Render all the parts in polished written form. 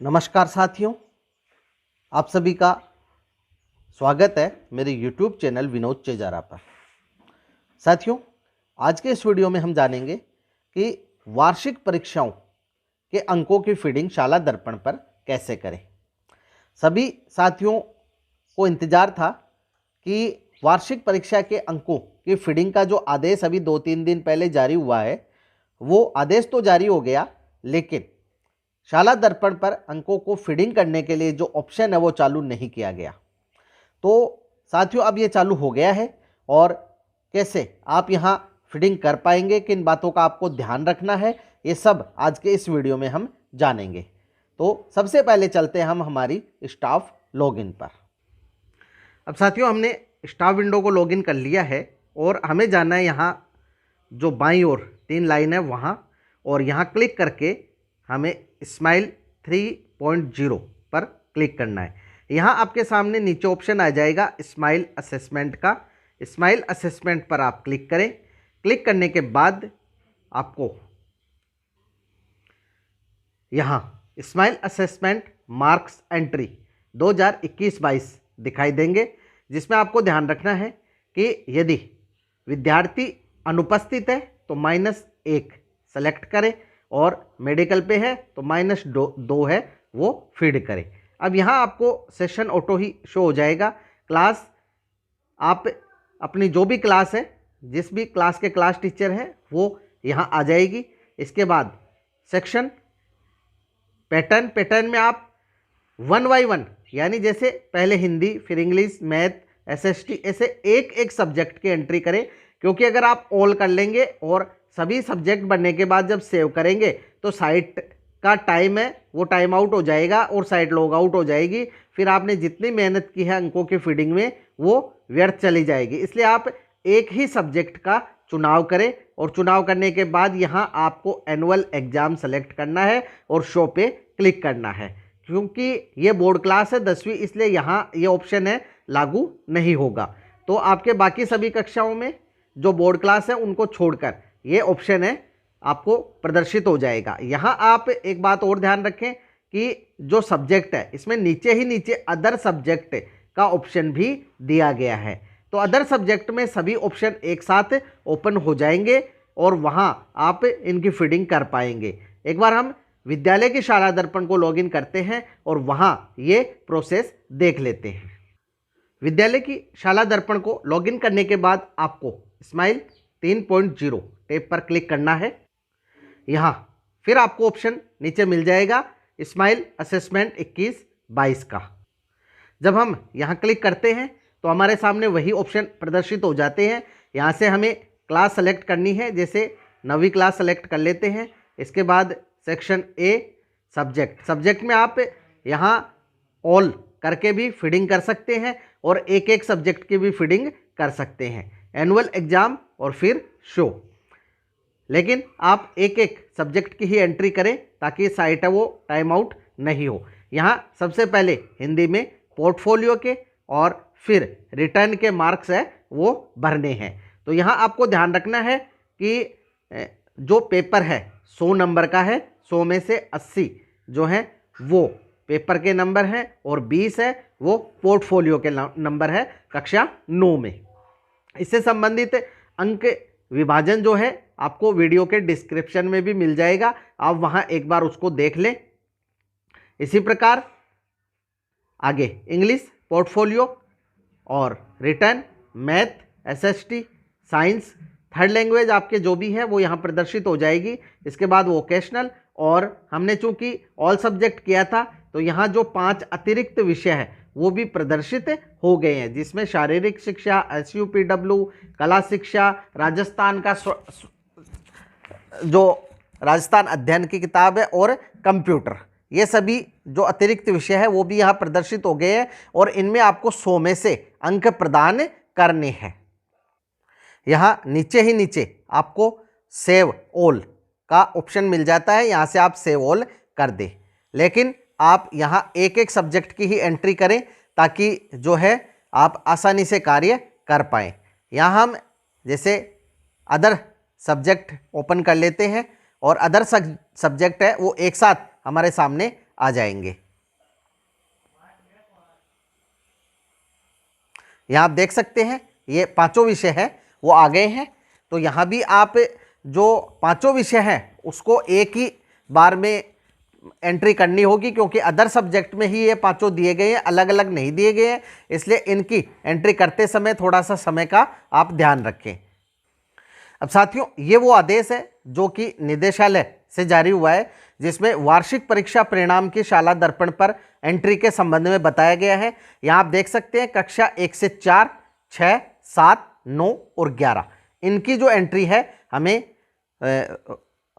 नमस्कार साथियों, आप सभी का स्वागत है मेरे YouTube चैनल विनोद चेजारा पर। साथियों, आज के इस वीडियो में हम जानेंगे कि वार्षिक परीक्षाओं के अंकों की फीडिंग शाला दर्पण पर कैसे करें। सभी साथियों को इंतज़ार था कि वार्षिक परीक्षा के अंकों की फीडिंग का जो आदेश अभी 2-3 दिन पहले जारी हुआ है, वो आदेश तो जारी हो गया, लेकिन शाला दर्पण पर अंकों को फीडिंग करने के लिए जो ऑप्शन है वो चालू नहीं किया गया। तो साथियों, अब ये चालू हो गया है और कैसे आप यहाँ फीडिंग कर पाएंगे, किन बातों का आपको ध्यान रखना है, ये सब आज के इस वीडियो में हम जानेंगे। तो सबसे पहले चलते हैं हम हमारी स्टाफ लॉगिन पर। अब साथियों, हमने स्टाफ विंडो को लॉगिन कर लिया है और हमें जाना है यहाँ जो बाईं ओर 3 लाइन है वहाँ, और यहाँ क्लिक करके हमें स्माइल 3.0 पर क्लिक करना है। यहाँ आपके सामने नीचे ऑप्शन आ जाएगा स्माइल असेसमेंट का। स्माइल असेसमेंट पर आप क्लिक करें। क्लिक करने के बाद आपको यहाँ स्माइल असेसमेंट मार्क्स एंट्री 2021-22 दिखाई देंगे, जिसमें आपको ध्यान रखना है कि यदि विद्यार्थी अनुपस्थित है तो -1 सेलेक्ट करें और मेडिकल पे है तो -2 है वो फीड करें। अब यहाँ आपको सेशन ऑटो ही शो हो जाएगा। क्लास, आप अपनी जो भी क्लास है, जिस भी क्लास के क्लास टीचर है वो यहाँ आ जाएगी। इसके बाद सेक्शन पैटर्न में आप 1 by 1 यानी जैसे पहले हिंदी, फिर इंग्लिश, मैथ, SST, ऐसे एक सब्जेक्ट की एंट्री करें, क्योंकि अगर आप ऑल कर लेंगे और सभी सब्जेक्ट बनने के बाद जब सेव करेंगे तो साइट का टाइम है वो टाइम आउट हो जाएगा और साइट लॉग आउट हो जाएगी। फिर आपने जितनी मेहनत की है अंकों की फीडिंग में वो व्यर्थ चली जाएगी। इसलिए आप एक ही सब्जेक्ट का चुनाव करें और चुनाव करने के बाद यहाँ आपको एनुअल एग्जाम सेलेक्ट करना है और शो पे क्लिक करना है। क्योंकि ये बोर्ड क्लास है 10वीं, इसलिए यहाँ ये ऑप्शन है लागू नहीं होगा। तो आपके बाकी सभी कक्षाओं में जो बोर्ड क्लास है उनको छोड़कर ये ऑप्शन है आपको प्रदर्शित हो जाएगा। यहाँ आप एक बात और ध्यान रखें कि जो सब्जेक्ट है इसमें नीचे ही नीचे अदर सब्जेक्ट का ऑप्शन भी दिया गया है। तो अदर सब्जेक्ट में सभी ऑप्शन एक साथ ओपन हो जाएंगे और वहाँ आप इनकी फीडिंग कर पाएंगे। एक बार हम विद्यालय की शाला दर्पण को लॉगिन करते हैं और वहाँ ये प्रोसेस देख लेते हैं। विद्यालय की शाला दर्पण को लॉगिन करने के बाद आपको स्माइल 3.0 टैब पर क्लिक करना है। यहाँ फिर आपको ऑप्शन नीचे मिल जाएगा स्माइल असेसमेंट 21-22 का। जब हम यहाँ क्लिक करते हैं तो हमारे सामने वही ऑप्शन प्रदर्शित हो जाते हैं। यहाँ से हमें क्लास सेलेक्ट करनी है, जैसे 9वीं क्लास सेलेक्ट कर लेते हैं। इसके बाद सेक्शन ए सब्जेक्ट में आप यहाँ ऑल करके भी फीडिंग कर सकते हैं और एक सब्जेक्ट की भी फीडिंग कर सकते हैं। एनुअल एग्जाम और फिर शो, लेकिन आप एक सब्जेक्ट की ही एंट्री करें ताकि साइट है वो टाइम आउट नहीं हो। यहाँ सबसे पहले हिंदी में पोर्टफोलियो के और फिर रिटर्न के मार्क्स है वो भरने हैं। तो यहाँ आपको ध्यान रखना है कि जो पेपर है 100 नंबर का है, 100 में से 80 जो है वो पेपर के नंबर हैं और 20 है वो पोर्टफोलियो के नंबर है कक्षा 9 में। इससे संबंधित अंक विभाजन जो है आपको वीडियो के डिस्क्रिप्शन में भी मिल जाएगा, आप वहां एक बार उसको देख लें। इसी प्रकार आगे इंग्लिश, पोर्टफोलियो और return, math, SST, science, third language आपके जो भी है वो यहाँ प्रदर्शित हो जाएगी। इसके बाद वोकेशनल, और हमने चूंकि ऑल सब्जेक्ट किया था तो यहाँ जो 5 अतिरिक्त विषय है वो भी प्रदर्शित हो गए हैं, जिसमें शारीरिक शिक्षा, SUPW, कला शिक्षा, राजस्थान का जो राजस्थान अध्ययन की किताब है और कंप्यूटर, ये सभी जो अतिरिक्त विषय है वो भी यहाँ प्रदर्शित हो गए हैं और इनमें आपको 100 में से अंक प्रदान करने हैं। यहाँ नीचे ही नीचे आपको सेव ऑल का ऑप्शन मिल जाता है, यहाँ से आप सेव ऑल कर दें। लेकिन आप यहाँ एक सब्जेक्ट की ही एंट्री करें ताकि जो है आप आसानी से कार्य कर पाएँ। यहाँ हम जैसे अदर सब्जेक्ट ओपन कर लेते हैं और अदर सब्जेक्ट है वो एक साथ हमारे सामने आ जाएंगे। यहाँ आप देख सकते हैं ये पांचों विषय है वो आ गए हैं। तो यहाँ भी आप जो पांचों विषय हैं उसको एक ही बार में एंट्री करनी होगी, क्योंकि अदर सब्जेक्ट में ही ये पांचों दिए गए हैं, अलग अलग नहीं दिए गए हैं, इसलिए इनकी एंट्री करते समय थोड़ा सा समय का आप ध्यान रखें। अब साथियों ये वो आदेश है जो कि निदेशालय से जारी हुआ है, जिसमें वार्षिक परीक्षा परिणाम की शाला दर्पण पर एंट्री के संबंध में बताया गया है। यहाँ आप देख सकते हैं कक्षा 1 से 4, 6, 7, 9 और 11 इनकी जो एंट्री है हमें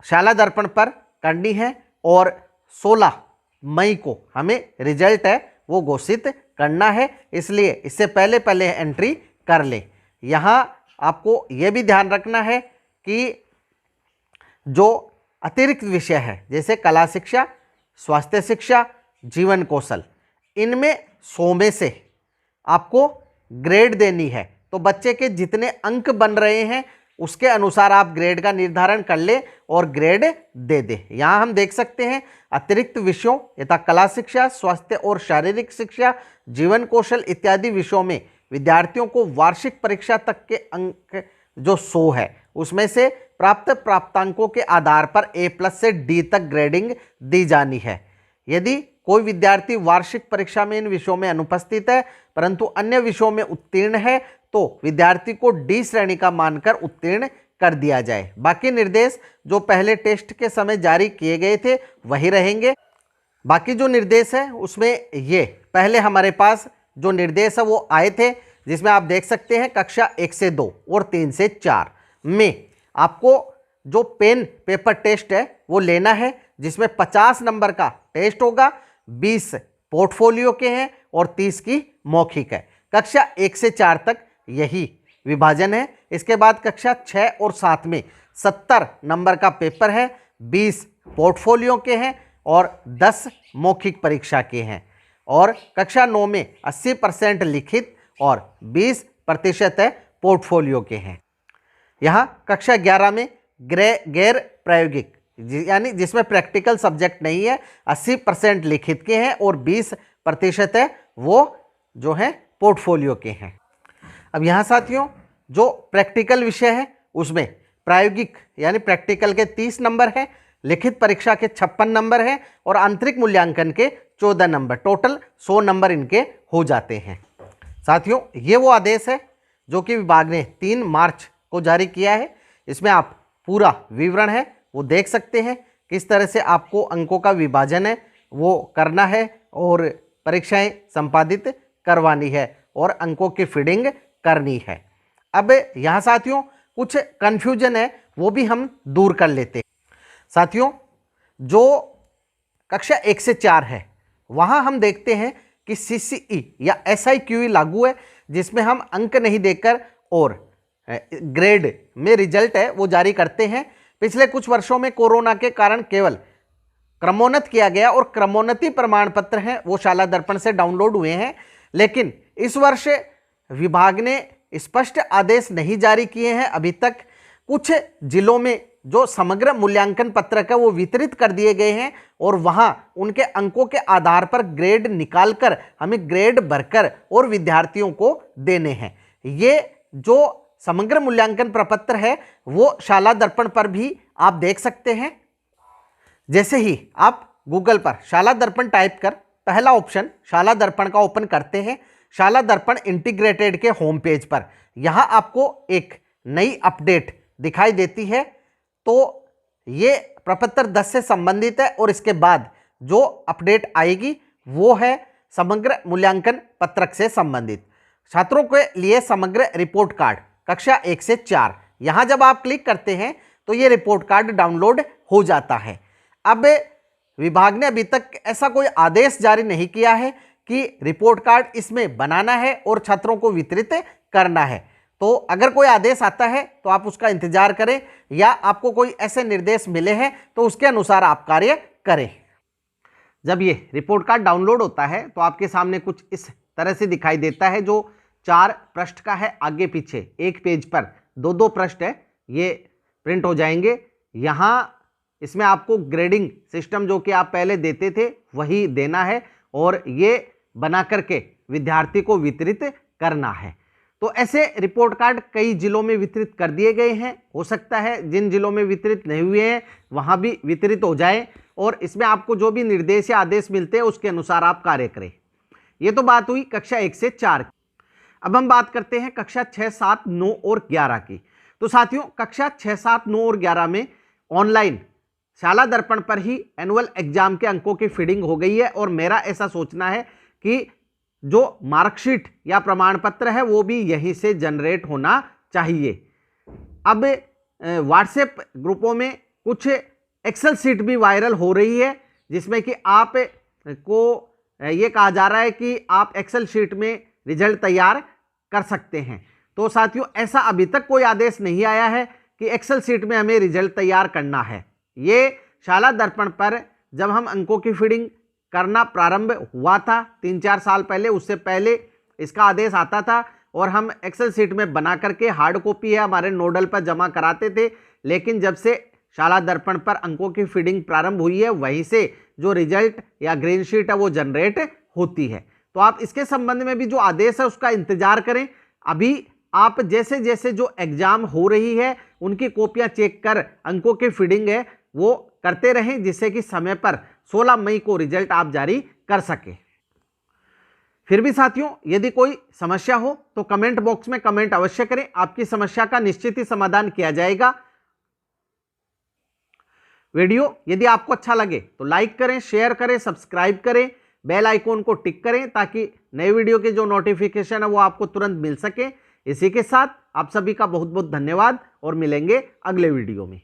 शाला दर्पण पर करनी है और 16 मई को हमें रिजल्ट है वो घोषित करना है, इसलिए इससे पहले पहले एंट्री कर लें। यहाँ आपको ये भी ध्यान रखना है कि जो अतिरिक्त विषय है जैसे कला शिक्षा, स्वास्थ्य शिक्षा, जीवन कौशल, इनमें 100 में से आपको ग्रेड देनी है। तो बच्चे के जितने अंक बन रहे हैं उसके अनुसार आप ग्रेड का निर्धारण कर ले और ग्रेड दे दे। यहाँ हम देख सकते हैं अतिरिक्त विषयों यथा कला शिक्षा, स्वास्थ्य और शारीरिक शिक्षा, जीवन कौशल इत्यादि विषयों में विद्यार्थियों को वार्षिक परीक्षा तक के अंक जो 100 है उसमें से प्राप्तांकों के आधार पर A+ से D तक ग्रेडिंग दी जानी है। यदि कोई विद्यार्थी वार्षिक परीक्षा में इन विषयों में अनुपस्थित है परंतु अन्य विषयों में उत्तीर्ण है तो विद्यार्थी को D श्रेणी का मानकर उत्तीर्ण कर दिया जाए। बाकी निर्देश जो पहले टेस्ट के समय जारी किए गए थे वही रहेंगे। बाकी जो निर्देश है उसमें ये पहले हमारे पास जो निर्देश है वो आए थे, जिसमें आप देख सकते हैं कक्षा 1 से 2 और 3 से 4 में आपको जो पेन पेपर टेस्ट है वो लेना है, जिसमें 50 नंबर का टेस्ट होगा, 20 पोर्टफोलियो के हैं और 30 की मौखिक है। कक्षा 1 से 4 तक यही विभाजन है। इसके बाद कक्षा 6 और 7 में 70 नंबर का पेपर है, 20 पोर्टफोलियो के हैं और 10 मौखिक परीक्षा के हैं। और कक्षा 9 में 80% लिखित और 20% है पोर्टफोलियो के हैं। यहाँ कक्षा 11 में गैर प्रायोगिक यानी जिसमें प्रैक्टिकल सब्जेक्ट नहीं है 80% लिखित के हैं और 20% है वो जो है पोर्टफोलियो के हैं। अब यहाँ साथियों जो प्रैक्टिकल विषय है उसमें प्रायोगिक यानी प्रैक्टिकल के 30 नंबर है, लिखित परीक्षा के 56 नंबर है और आंतरिक मूल्यांकन के 14 नंबर, टोटल 100 नंबर इनके हो जाते हैं। साथियों ये वो आदेश है जो कि विभाग ने 3 मार्च को जारी किया है। इसमें आप पूरा विवरण है वो देख सकते हैं, किस तरह से आपको अंकों का विभाजन है वो करना है और परीक्षाएं संपादित करवानी है और अंकों की फीडिंग करनी है। अब यहाँ साथियों कुछ कन्फ्यूजन है वो भी हम दूर कर लेते हैं। साथियों जो कक्षा 1 से 4 है वहाँ हम देखते हैं कि CCE या SIQE लागू है, जिसमें हम अंक नहीं देकर और ग्रेड में रिजल्ट है वो जारी करते हैं। पिछले कुछ वर्षों में कोरोना के कारण केवल क्रमोन्नत किया गया और क्रमोन्नति प्रमाण पत्र हैं वो शाला दर्पण से डाउनलोड हुए हैं, लेकिन इस वर्ष विभाग ने स्पष्ट आदेश नहीं जारी किए हैं अभी तक। कुछ जिलों में जो समग्र मूल्यांकन पत्रक है वो वितरित कर दिए गए हैं और वहां उनके अंकों के आधार पर ग्रेड निकालकर हमें ग्रेड भरकर और विद्यार्थियों को देने हैं। ये जो समग्र मूल्यांकन प्रपत्र है वो शाला दर्पण पर भी आप देख सकते हैं। जैसे ही आप गूगल पर शाला दर्पण टाइप कर पहला ऑप्शन शाला दर्पण का ओपन करते हैं, शाला दर्पण इंटीग्रेटेड के होम पेज पर यहाँ आपको एक नई अपडेट दिखाई देती है। तो ये प्रपत्र 10 से संबंधित है और इसके बाद जो अपडेट आएगी वो है समग्र मूल्यांकन पत्रक से संबंधित। छात्रों के लिए समग्र रिपोर्ट कार्ड कक्षा 1 से 4, यहाँ जब आप क्लिक करते हैं तो ये रिपोर्ट कार्ड डाउनलोड हो जाता है। अब विभाग ने अभी तक ऐसा कोई आदेश जारी नहीं किया है कि रिपोर्ट कार्ड इसमें बनाना है और छात्रों को वितरित करना है। तो अगर कोई आदेश आता है तो आप उसका इंतजार करें या आपको कोई ऐसे निर्देश मिले हैं तो उसके अनुसार आप कार्य करें। जब ये रिपोर्ट कार्ड डाउनलोड होता है तो आपके सामने कुछ इस तरह से दिखाई देता है, जो 4 पृष्ठ का है, आगे पीछे एक पेज पर 2-2 पृष्ठ है, ये प्रिंट हो जाएंगे। यहाँ इसमें आपको ग्रेडिंग सिस्टम जो कि आप पहले देते थे वही देना है और ये बना करके विद्यार्थी को वितरित करना है। तो ऐसे रिपोर्ट कार्ड कई जिलों में वितरित कर दिए गए हैं। हो सकता है जिन जिलों में वितरित नहीं हुए हैं वहां भी वितरित हो जाए और इसमें आपको जो भी निर्देश या आदेश मिलते हैं उसके अनुसार आप कार्य करें। ये तो बात हुई कक्षा 1 से 4 की। अब हम बात करते हैं कक्षा 6, 7, 9 और 11 की। तो साथियों कक्षा 6, 7, 9 और 11 में ऑनलाइन शाला दर्पण पर ही एनुअल एग्जाम के अंकों की फीडिंग हो गई है और मेरा ऐसा सोचना है कि जो मार्कशीट या प्रमाण पत्र है वो भी यहीं से जनरेट होना चाहिए। अब व्हाट्सएप ग्रुपों में कुछ एक्सेल शीट भी वायरल हो रही है जिसमें कि आप को ये कहा जा रहा है कि आप एक्सेल शीट में रिजल्ट तैयार कर सकते हैं। तो साथियों ऐसा अभी तक कोई आदेश नहीं आया है कि एक्सेल शीट में हमें रिजल्ट तैयार करना है। ये शाला दर्पण पर जब हम अंकों की फीडिंग करना प्रारंभ हुआ था 3-4 साल पहले, उससे पहले इसका आदेश आता था और हम एक्सेल शीट में बना करके हार्ड कॉपी है हमारे नोडल पर जमा कराते थे। लेकिन जब से शाला दर्पण पर अंकों की फीडिंग प्रारंभ हुई है वहीं से जो रिजल्ट या ग्रीन शीट है वो जनरेट होती है। तो आप इसके संबंध में भी जो आदेश है उसका इंतजार करें। अभी आप जैसे जैसे जो एग्जाम हो रही है उनकी कॉपियां चेक कर अंकों की फीडिंग है वो करते रहें जिससे कि समय पर 16 मई को रिजल्ट आप जारी कर सके। फिर भी साथियों यदि कोई समस्या हो तो कमेंट बॉक्स में कमेंट अवश्य करें, आपकी समस्या का निश्चित ही समाधान किया जाएगा। वीडियो यदि आपको अच्छा लगे तो लाइक करें, शेयर करें, सब्सक्राइब करें, बेल आइकॉन को टिक करें ताकि नए वीडियो के जो नोटिफिकेशन है वो आपको तुरंत मिल सके। इसी के साथ आप सभी का बहुत बहुत धन्यवाद और मिलेंगे अगले वीडियो में।